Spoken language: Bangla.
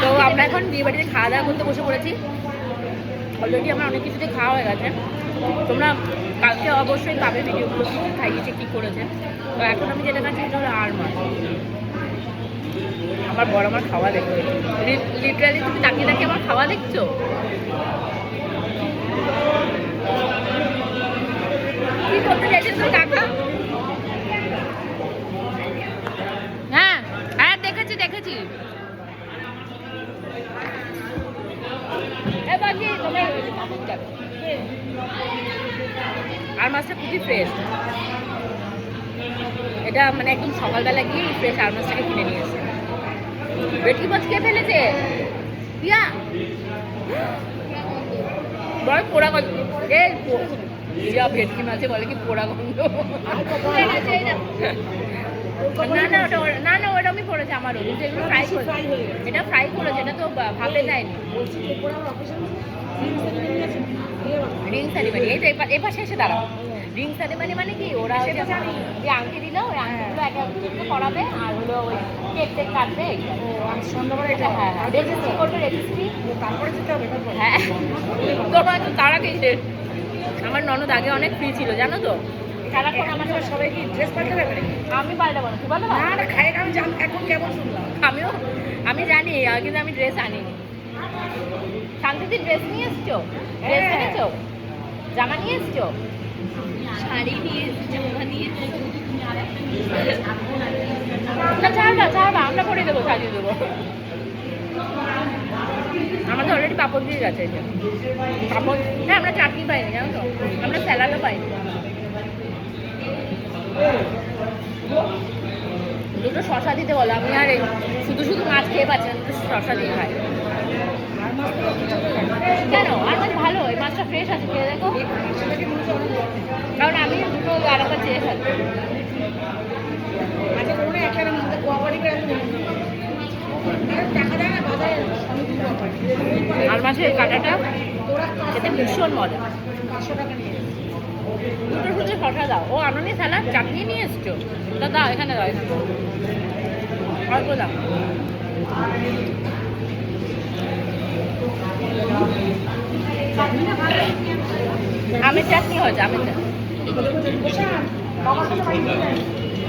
তো আমরা এখন বিয়ে বাড়িতে খাওয়া দাওয়া করতে বসে পড়েছি। অলরেডি আমার অনেক কিছুতে খাওয়া হয়ে গেছে। তোমরা কালকে অবশ্যই পাবে ভিডিওগুলো কী খাইয়েছে, কী করেছে। তো এখন আমি যেটা খাচ্ছি সেটা হলো আর মাছ। আমার বড় আমার খাওয়া দেখো, লিটারালি তুমি তাকিয়ে তাকিয়ে আমার খাওয়া দেখছো। কি করতে চাইছেন তোর কাকা? হ্যাঁ হ্যাঁ দেখেছি দেখেছি। আর মাছটা খুবই ফ্রেশ। এটা মানে একদম সকালবেলা গিয়ে ফ্রেশ আর মাছটাকে কিনে নিয়ে এসে ভেটকি মাছ খেয়ে ফেলেছে। ইয়া বড় পোড়া গন্ধ। ইয়া ভেটকি মাছে বলে কি পোড়া গন্ধ। না না ওটা না না ওটা আমি করেছি আমারও, কিন্তু এগুলো ফ্রাই করেছে। এটা ফ্রাই করেছে, এটা তো ভাপে দেয়নি। রিং সেরিমানি এই তো এ পাশে এসে দাঁড়াও। রিং সেরিমানি মানে কি, ওরা যে আংটি দিল ওই আংটিগুলো একে অপরকে করাবে আর হলো ওই কেক টেক কাটবে। সন্ধ্যাবেলা এটা হ্যাঁ হ্যাঁ রেজিস্ট্রি করবে, রেজিস্ট্রি তারপরে যেতে হবে। হ্যাঁ তোমার তো তারা কি আমার ননদ আগে অনেক ফ্রি ছিল জানো তো। সারাক্ষণ আমার সবাই কি ড্রেস পাল্টাবে? আমি পাল্টাবো না, তুই পাল্টাবো না। খাই আমি জানি এখন কেমন শুনলাম। আমি জানি কিন্তু আমি ড্রেস আনিনি। শান্তিতে ড্রেস নিয়ে এসছো? ড্রেস এনেছো? জামা নিয়ে এসছো? শাড়ি নিয়ে এসছো? জামা নিয়ে এসছো? ছাড়বা আমরা করে দেবো, সাজিয়ে দেবো। আমাদের অলরেডি পাপড় দিয়ে গেছে। পাপড় হ্যাঁ, আমরা চাটনি পাইনি জানো তো, আমরা স্যালাডও পাইনি। দুটো শশা দিতে বলো। আমি আর শুধু শুধু মাছ খেয়ে পাচ্ছি না, দুটো শশা দিয়ে খাই। কেন? আর মাছ ভালো, এই মাছটা ফ্রেশ আছে, খেয়ে দেখো। কারণ আমি দুটো আর একটা চেয়ে খাই। আর মাছের কাঁটাটা খেতে ভীষণ মজা। দুটো শুধু শশা দাও। ও আননি স্যালাড চাটনি নিয়ে এসছো? তা দাও, এখানে দাও, এখানে অল্প দাও। আমের চাটনি হয়েছে, আমের চাটনি।